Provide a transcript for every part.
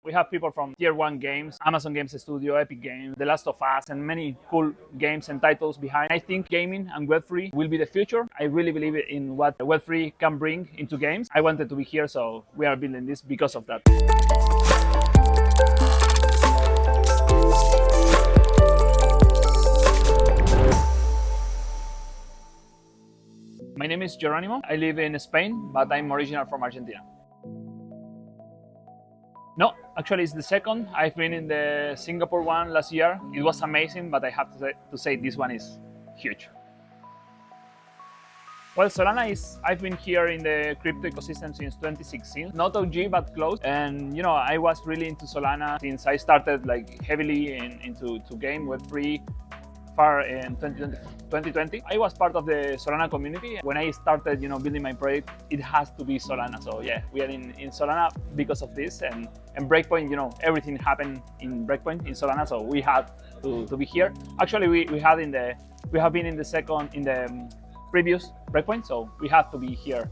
We have people from tier 1 games, Amazon Games Studio, Epic Games, The Last of Us, and many cool games and titles behind. I think gaming and Web3 will be the future. I really believe in what Web3 can bring into games. I wanted to be here, so we are building this because of that. My name is Geronimo. I live in Spain, but I'm original from Argentina. No, actually it's the second. I've been in the Singapore one last year. It was amazing, but I have to say this one is huge. Well, Solana I've been here in the crypto ecosystem since 2016. Not OG, but close. And I was really into Solana since I started heavily into game Web3 far in 2020. I was part of the Solana community. When I started, building my project, it has to be Solana. So yeah, we are in Solana because of this. And Breakpoint, everything happened in Breakpoint in Solana, so we had to be here. Actually, we have been in the previous Breakpoint, so we have to be here.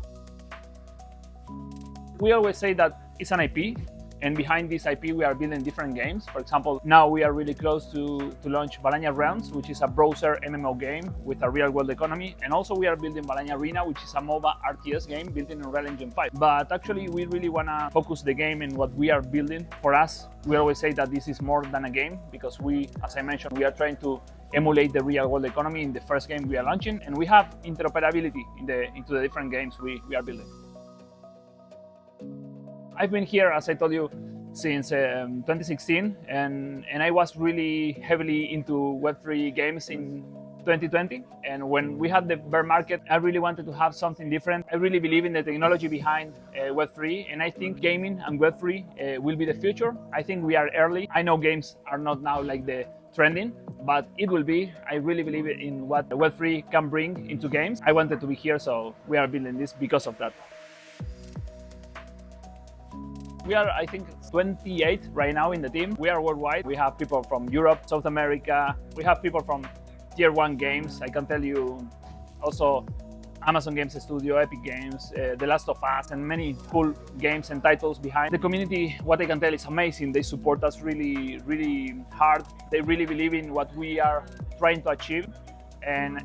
We always say that it's an IP. And behind this IP, we are building different games. For example, now we are really close to launch Valannia Realms, which is a browser MMO game with a real-world economy. And also we are building Valannia Arena, which is a MOBA RTS game built in Unreal Engine 5. But actually, we really want to focus the game in what we are building. For us, we always say that this is more than a game because as I mentioned, we are trying to emulate the real-world economy in the first game we are launching. And we have interoperability into the different games we are building. I've been here, as I told you, since 2016, and I was really heavily into Web3 games in 2020. And when we had the bear market, I really wanted to have something different. I really believe in the technology behind Web3, and I think gaming and Web3 will be the future. I think we are early. I know games are not now the trending, but it will be. I really believe in what Web3 can bring into games. I wanted to be here, so we are building this because of that. We are, I think, 28 right now in the team. We are worldwide. We have people from Europe, South America. We have people from tier 1 games. I can tell you also Amazon Games Studio, Epic Games, The Last of Us, and many cool games and titles behind. The community, what I can tell, is amazing. They support us really, really hard. They really believe in what we are trying to achieve. And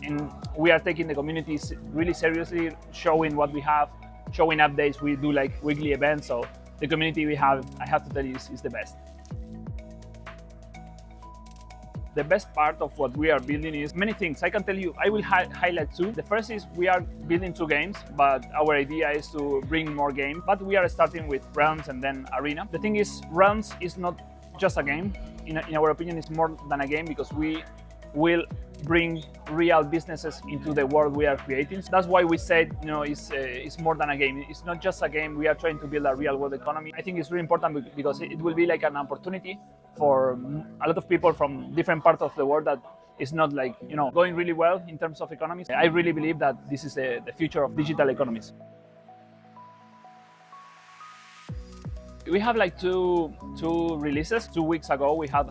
we are taking the community really seriously, showing what we have, showing updates. We do weekly events. So the community we have, I have to tell you, is the best. The best part of what we are building is many things. I can tell you, I will highlight two. The first is we are building 2 games, but our idea is to bring more games. But we are starting with Realms and then Arena. The thing is, Realms is not just a game. In our opinion, it's more than a game because we will bring real businesses into the world we are creating. That's why we said, it's more than a game. It's not just a game. We are trying to build a real world economy. I think it's really important because it will be an opportunity for a lot of people from different parts of the world that is not going really well in terms of economies. I really believe that this is the future of digital economies. We have two releases. 2 weeks ago, we had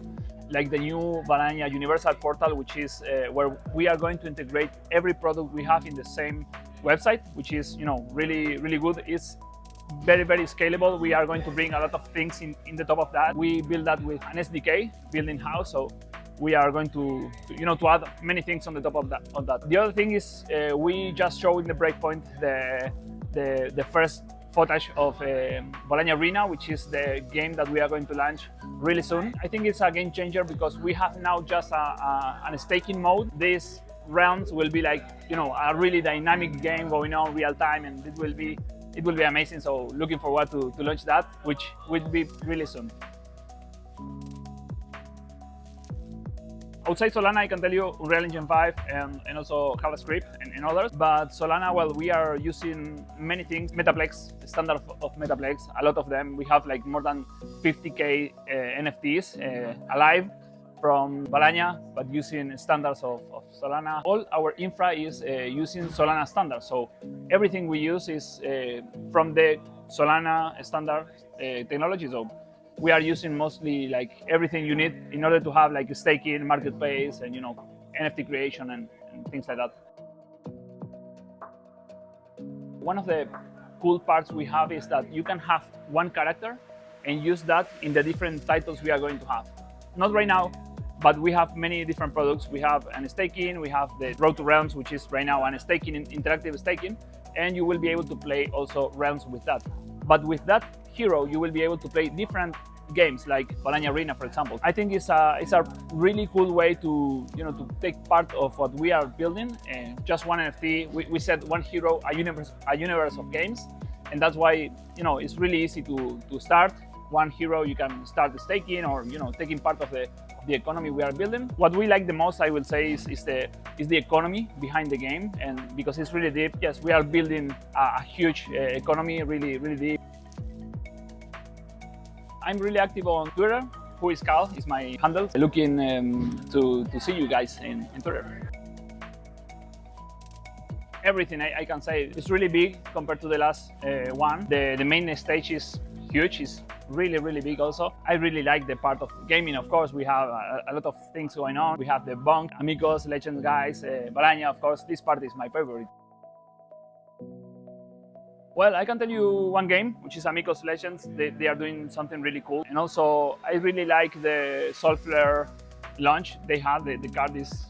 the new Valannia Universal Portal, which is where we are going to integrate every product we have in the same website, which is really, really good. It's very, very scalable. We are going to bring a lot of things in the top of that. We build that with an SDK built in-house, so we are going to add many things on the top of that. The other thing is we just showed in the Breakpoint the first footage of Valannia Arena, which is the game that we are going to launch really soon. I think it's a game changer because we have now just a staking mode. These rounds will be a really dynamic game going on real time, and it will be amazing. So looking forward to launch that, which will be really soon. Outside Solana, I can tell you Unreal Engine 5 and also JavaScript and others. But Solana, well, we are using many things. Metaplex, standard of Metaplex, a lot of them. We have more than 50K NFTs alive from Valannia, but using standards of Solana. All our infra is using Solana standards. So everything we use is from the Solana standard technology. So we are using mostly everything you need in order to have staking, marketplace, and NFT creation and things like that. One of the cool parts we have is that you can have one character and use that in the different titles we are going to have. Not right now, but we have many different products. We have an staking, we have the Road to Realms, which is right now an staking, interactive staking, and you will be able to play also Realms with that. But with that hero, you will be able to play different games like Valannia Arena, for example. I think it's a really cool way to to take part of what we are building. And just one NFT, we said one hero, a universe of games, and that's why it's really easy to start. One hero, you can start staking or taking part of the economy we are building. What we like the most, I will say, is the economy behind the game, and because it's really deep. Yes, we are building a huge economy, really deep. I'm really active on Twitter. Who is Cal is my handle. Looking to see you guys in Twitter. Everything I can say is really big compared to the last one. The main stage is huge. It's really big also. I really like the part of gaming. Of course, we have a lot of things going on. We have the bunk, amigos, legends guys, Valannia. Of course, this part is my favorite. Well, I can tell you one game, which is Amigos Legends. They are doing something really cool. And also, I really like the Soulflare launch they had. The card is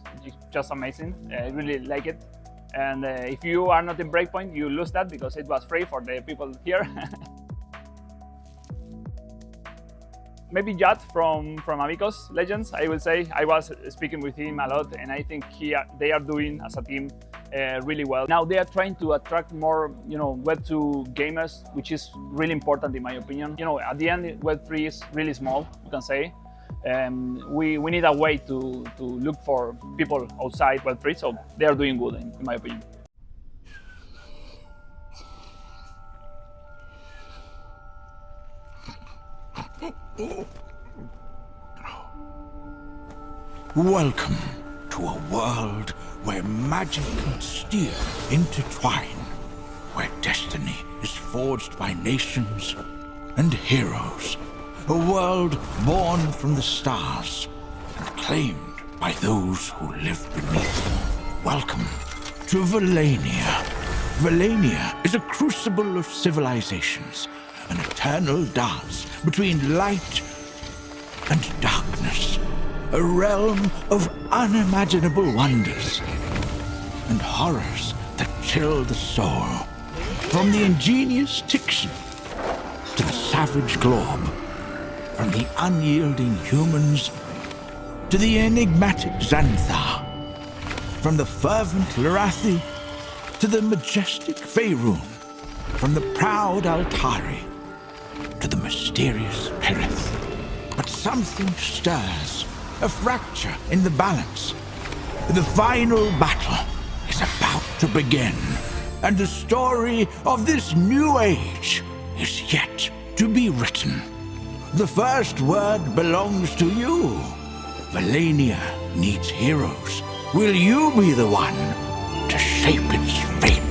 just amazing. I really like it. And if you are not in Breakpoint, you lose that because it was free for the people here. Maybe Jad from Amigos Legends, I will say. I was speaking with him a lot, and I think they are doing as a team really well. Now they are trying to attract more, Web2 gamers, which is really important in my opinion. At the end, Web3 is really small, you can say. We need a way to look for people outside Web3, so they are doing good in my opinion. Welcome to a world where magic and steel intertwine, where destiny is forged by nations and heroes, a world born from the stars and claimed by those who live beneath. Welcome to Valannia. Valannia is a crucible of civilizations, an eternal dance between light and darkness, a realm of unimaginable wonders and horrors that chill the soul. From the ingenious Tixan to the savage Glob, from the unyielding humans to the enigmatic Xanthar, from the fervent Larathi to the majestic Faerun, from the proud Altari to the mysterious Perith. But something stirs, a fracture in the balance. The final battle is about to begin, and the story of this new age is yet to be written. The first word belongs to you. Valannia needs heroes. Will you be the one to shape its fate?